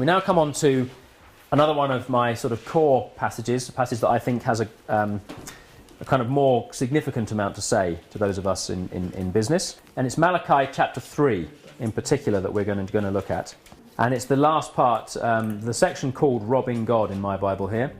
We now come on to another one of my sort of core passages, a passage that I think has a kind of more significant amount to say to those of us in business. And it's Malachi chapter 3 in particular that we're going to look at. And it's the last part, the section called Robbing God in my Bible here.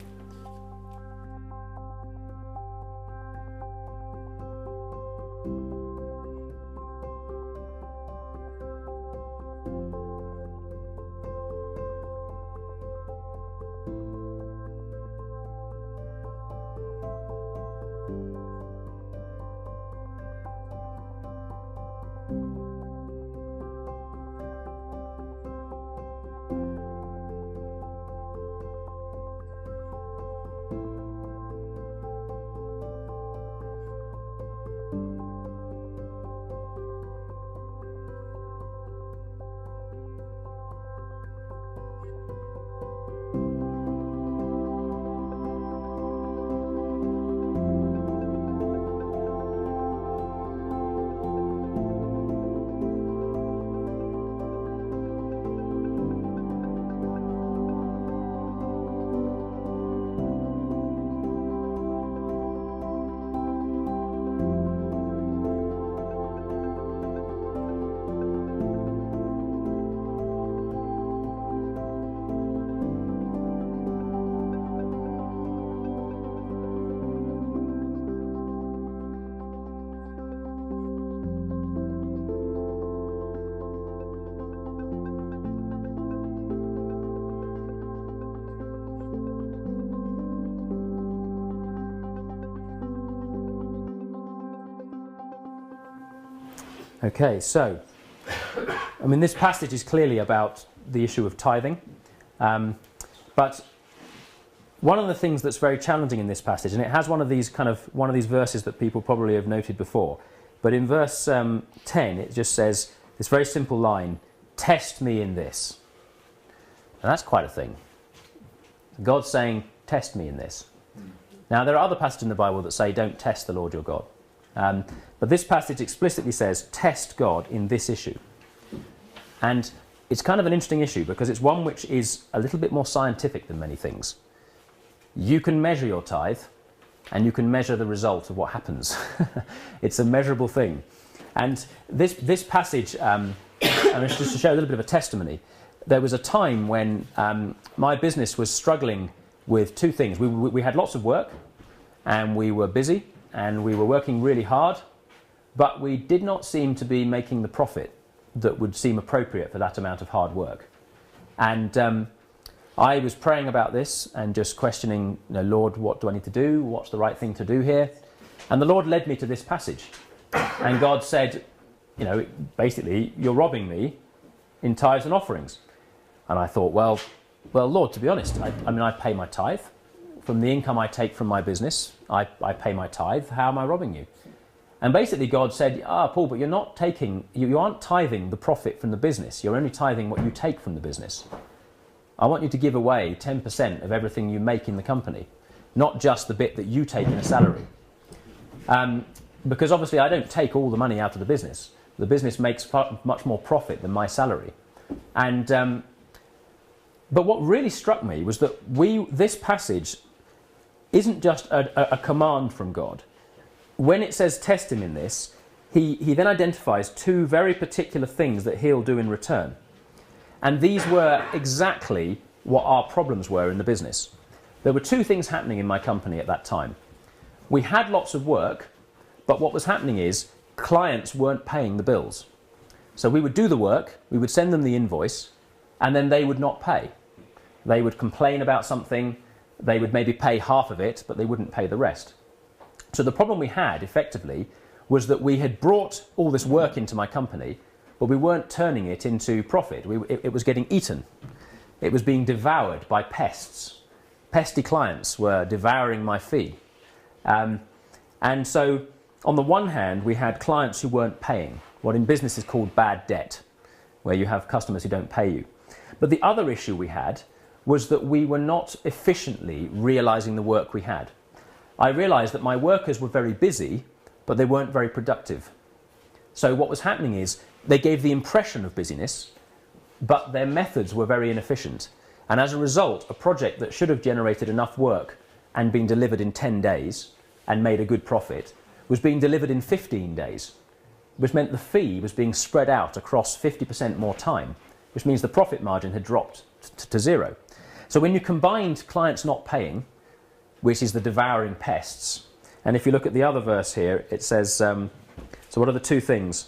Okay, so, I mean, this passage is clearly about the issue of tithing, but one of the things that's very challenging in this passage, and it has one of these verses that people probably have noted before, but in verse 10 it just says this very simple line, "Test me in this." And that's quite a thing. God's saying, "Test me in this." Now, there are other passages in the Bible that say, "Don't test the Lord your God." But this passage explicitly says, test God in this issue. And it's kind of an interesting issue because it's one which is a little bit more scientific than many things. You can measure your tithe and you can measure the result of what happens. It's a measurable thing. And this passage, and just to share a little bit of a testimony, there was a time when my business was struggling with two things. We had lots of work and we were busy. And we were working really hard, but we did not seem to be making the profit that would seem appropriate for that amount of hard work. And I was praying about this and just questioning, Lord, what do I need to do? What's the right thing to do here? And the Lord led me to this passage. And God said, basically, you're robbing me in tithes and offerings. And I thought, well, Lord, to be honest, I pay my tithe. From the income I take from my business, I pay my tithe. How am I robbing you? And basically God said, Paul, but you aren't tithing the profit from the business. You're only tithing what you take from the business. I want you to give away 10% of everything you make in the company, not just the bit that you take in a salary. Because obviously I don't take all the money out of the business. The business makes much more profit than my salary. And but what really struck me was that this passage isn't just a command from God. When it says test him in this, he then identifies two very particular things that he'll do in return. And these were exactly what our problems were in the business. There were two things happening in my company at that time. We had lots of work, but what was happening is clients weren't paying the bills. So we would do the work, we would send them the invoice, and then they would not pay. They would complain about something, they would maybe pay half of it, but they wouldn't pay the rest. So the problem we had, effectively, was that we had brought all this work into my company, but we weren't turning it into profit. It was getting eaten. It was being devoured by pests. Pesty clients were devouring my fee. And so, on the one hand, we had clients who weren't paying, what in business is called bad debt, where you have customers who don't pay you. But the other issue we had was that we were not efficiently realizing the work we had. I realized that my workers were very busy, but they weren't very productive. So what was happening is they gave the impression of busyness, but their methods were very inefficient. And as a result, a project that should have generated enough work and been delivered in 10 days and made a good profit was being delivered in 15 days, which meant the fee was being spread out across 50% more time, which means the profit margin had dropped to zero. So when you combined clients not paying, which is the devouring pests, and if you look at the other verse here, it says, so what are the two things?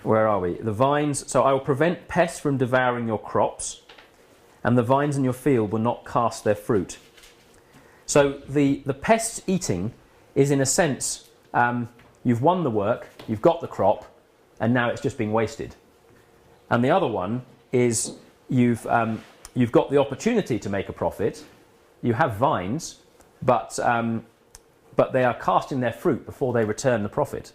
Where are we? The vines, so I will prevent pests from devouring your crops, and the vines in your field will not cast their fruit. So the pests eating is, in a sense, you've won the work, you've got the crop, and now it's just being wasted. And the other one is you've got the opportunity to make a profit, you have vines, but they are casting their fruit before they return the profit.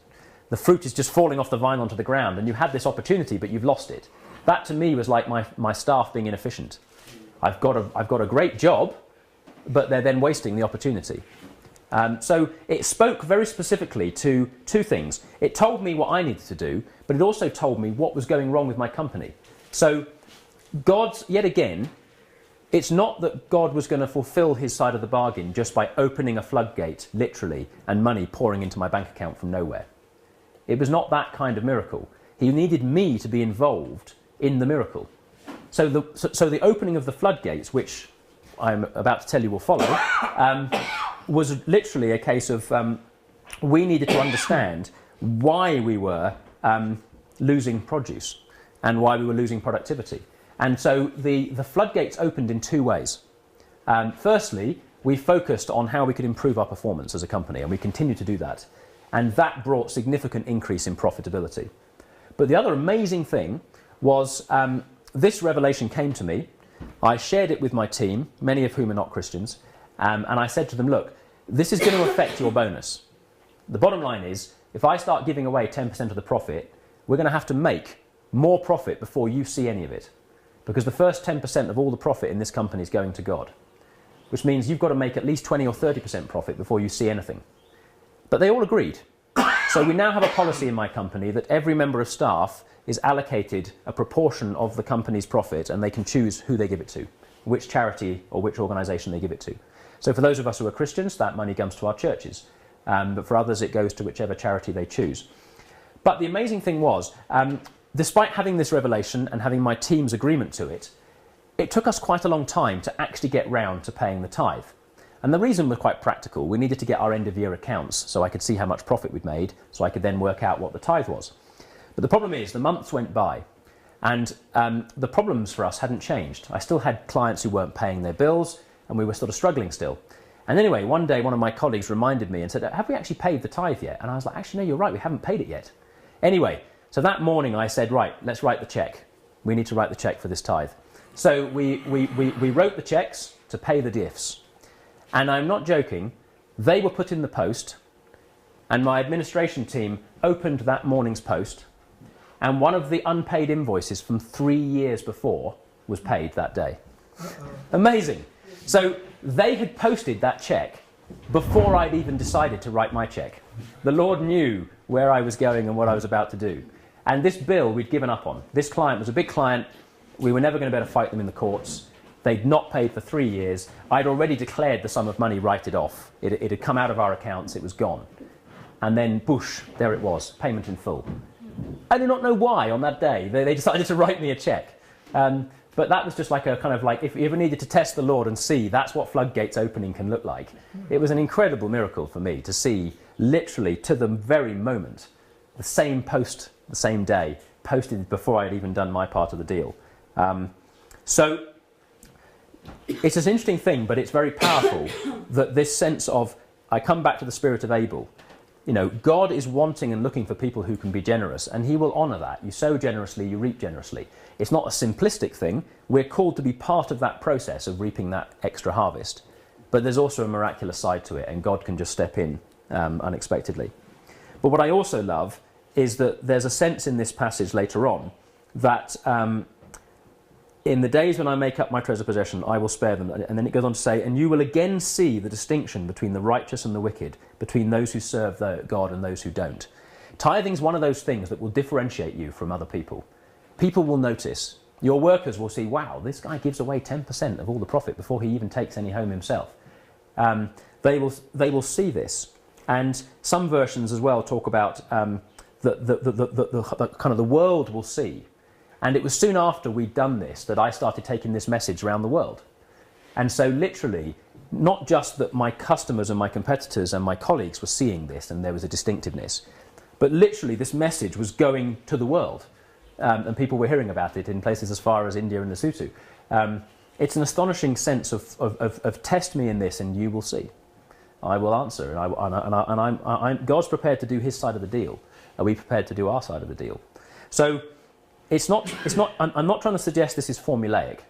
The fruit is just falling off the vine onto the ground, and you had this opportunity, but you've lost it. That to me was like my staff being inefficient. I've got a great job, but they're then wasting the opportunity. So it spoke very specifically to two things. It told me what I needed to do, but it also told me what was going wrong with my company. So God, yet again, it's not that God was going to fulfill his side of the bargain just by opening a floodgate, literally, and money pouring into my bank account from nowhere. It was not that kind of miracle. He needed me to be involved in the miracle. So the opening of the floodgates, which I'm about to tell you will follow, was literally a case of we needed to understand why we were losing produce and why we were losing productivity. And so the floodgates opened in two ways. Firstly, we focused on how we could improve our performance as a company, and we continue to do that. And that brought significant increase in profitability. But the other amazing thing was this revelation came to me. I shared it with my team, many of whom are not Christians, and I said to them, look, this is going to affect your bonus. The bottom line is, if I start giving away 10% of the profit, we're going to have to make more profit before you see any of it. Because the first 10% of all the profit in this company is going to God, which means you've got to make at least 20 or 30% profit before you see anything. But they all agreed. So we now have a policy in my company that every member of staff is allocated a proportion of the company's profit, and they can choose who they give it to, which charity or which organisation they give it to. So for those of us who are Christians, that money comes to our churches. But for others, it goes to whichever charity they choose. But the amazing thing was, despite having this revelation and having my team's agreement to it, it took us quite a long time to actually get round to paying the tithe. And the reason was quite practical. We needed to get our end-of-year accounts so I could see how much profit we'd made, so I could then work out what the tithe was. But the problem is, the months went by, and the problems for us hadn't changed. I still had clients who weren't paying their bills, and we were sort of struggling still. And anyway, one day, one of my colleagues reminded me and said, have we actually paid the tithe yet? And I was like, actually, no, you're right, we haven't paid it yet. Anyway, so that morning I said, right, let's write the cheque. We need to write the cheque for this tithe. So we wrote the cheques to pay the diffs. And I'm not joking, they were put in the post, and my administration team opened that morning's post, and one of the unpaid invoices from 3 years before was paid that day. Amazing. So they had posted that cheque before I'd even decided to write my cheque. The Lord knew where I was going and what I was about to do. And this bill we'd given up on. This client was a big client. We were never going to be able to fight them in the courts. They'd not paid for 3 years. I'd already declared the sum of money, write it off. It had come out of our accounts, it was gone. And then, boosh, there it was, payment in full. I do not know why on that day they decided to write me a cheque. But that was just like a kind of like, if you ever needed to test the Lord and see, that's what floodgates opening can look like. It was an incredible miracle for me to see, literally to the very moment, the same post, the same day, posted before I had even done my part of the deal. So it's an interesting thing, but it's very powerful that this sense of, I come back to the spirit of Abel. You know, God is wanting and looking for people who can be generous, and he will honour that. You sow generously, you reap generously. It's not a simplistic thing. We're called to be part of that process of reaping that extra harvest. But there's also a miraculous side to it, and God can just step in unexpectedly. But what I also love is that there's a sense in this passage later on that in the days when I make up my treasure possession, I will spare them. And then it goes on to say, and you will again see the distinction between the righteous and the wicked, between those who serve God and those who don't. Tithing's one of those things that will differentiate you from other people. People will notice. Your workers will see, wow, this guy gives away 10% of all the profit before he even takes any home himself. They will see this. And some versions as well talk about the kind of the world will see. And it was soon after we'd done this that I started taking this message around the world. And so literally, not just that my customers and my competitors and my colleagues were seeing this and there was a distinctiveness, but literally this message was going to the world. And people were hearing about it in places as far as India and Lesotho. It's an astonishing sense of test me in this and you will see. I will answer. And God's prepared to do his side of the deal. Are we prepared to do our side of the deal? So I'm not trying to suggest this is formulaic.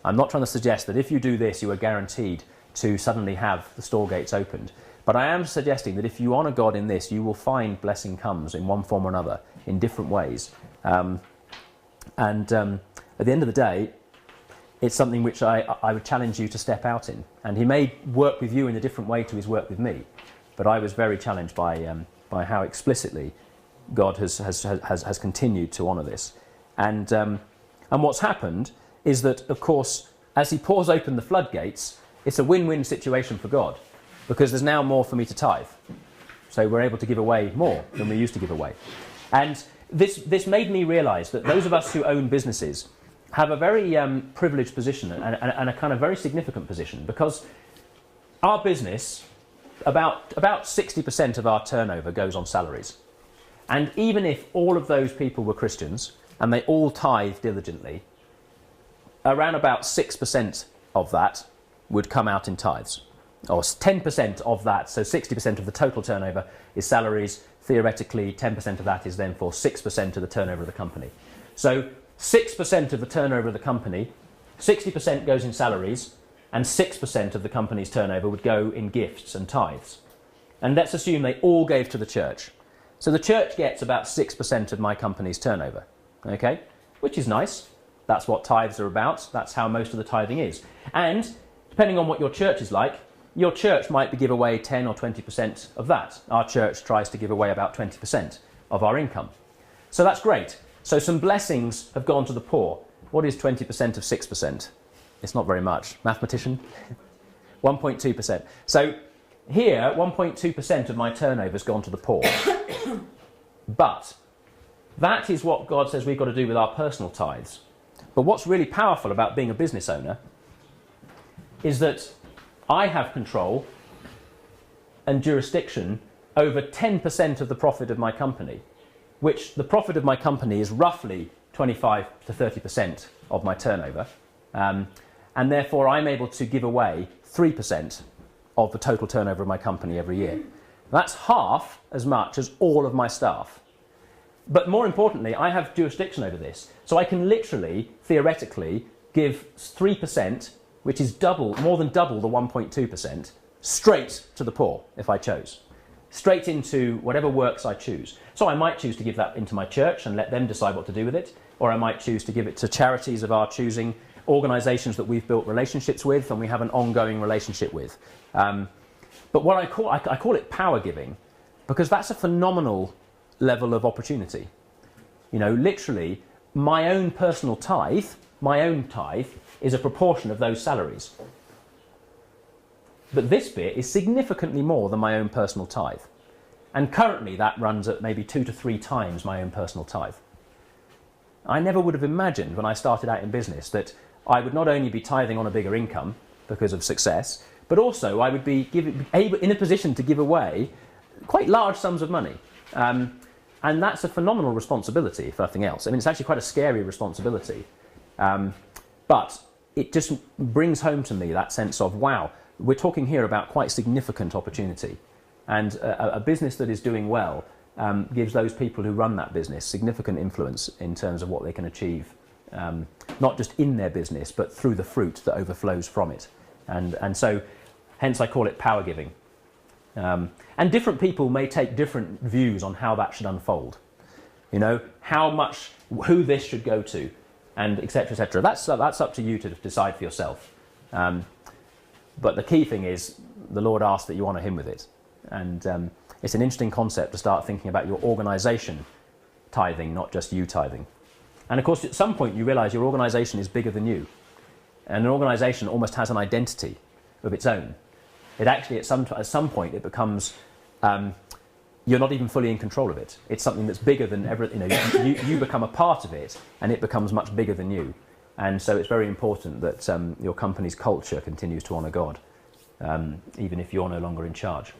I'm not trying to suggest that if you do this, you are guaranteed to suddenly have the store gates opened. But I am suggesting that if you honour God in this, you will find blessing comes in one form or another, in different ways. At the end of the day, it's something which I would challenge you to step out in. And he may work with you in a different way to his work with me. But I was very challenged by how explicitly God has continued to honour this. And what's happened is that, of course, as he pours open the floodgates, it's a win-win situation for God, because there's now more for me to tithe. So we're able to give away more than we used to give away. And this made me realise that those of us who own businesses have a very privileged position and a kind of very significant position, because our business, about 60% of our turnover goes on salaries. And even if all of those people were Christians and they all tithe diligently, around about 6% of that would come out in tithes, or 10% of that, so 60% of the total turnover is salaries. Theoretically, 10% of that is then for 6% of the turnover of the company. So 6% of the turnover of the company, 60% goes in salaries, and 6% of the company's turnover would go in gifts and tithes. And let's assume they all gave to the church. So the church gets about 6% of my company's turnover, okay? Which is nice. That's what tithes are about. That's how most of the tithing is. And depending on what your church is like, your church might give away 10 or 20% of that. Our church tries to give away about 20% of our income. So that's great. So some blessings have gone to the poor. What is 20% of 6%? It's not very much. Mathematician? 1.2%. So here, 1.2% of my turnover has gone to the poor. But that is what God says we've got to do with our personal tithes. But what's really powerful about being a business owner is that I have control and jurisdiction over 10% of the profit of my company, which the profit of my company is roughly 25 to 30% of my turnover. And therefore, I'm able to give away 3% of the total turnover of my company every year. That's half as much as all of my staff. But more importantly, I have jurisdiction over this. So I can literally, theoretically, give 3%, which is more than double the 1.2%, straight to the poor, if I chose. Straight into whatever works I choose. So I might choose to give that into my church and let them decide what to do with it. Or I might choose to give it to charities of our choosing, organisations that we've built relationships with and we have an ongoing relationship with. But what I call it power giving, because that's a phenomenal level of opportunity. You know, literally, my own personal tithe, is a proportion of those salaries. But this bit is significantly more than my own personal tithe. And currently that runs at maybe 2 to 3 times my own personal tithe. I never would have imagined when I started out in business that I would not only be tithing on a bigger income because of success, but also I would be in a position to give away quite large sums of money. And that's a phenomenal responsibility, if nothing else. I mean, it's actually quite a scary responsibility. But it just brings home to me that sense of, wow, we're talking here about quite significant opportunity. And a business that is doing well gives those people who run that business significant influence in terms of what they can achieve, not just in their business, but through the fruit that overflows from it. And so, hence I call it power giving. And different people may take different views on how that should unfold. You know, how much, who this should go to, and etc., etc. That's up to you to decide for yourself. But the key thing is the Lord asks that you honour him with it. And it's an interesting concept to start thinking about your organisation tithing, not just you tithing. And of course, at some point you realise your organisation is bigger than you. And an organisation almost has an identity of its own. It actually, at some point, it becomes, you're not even fully in control of it. It's something that's bigger than ever, you become a part of it, and it becomes much bigger than you. And so it's very important that your company's culture continues to honour God, even if you're no longer in charge.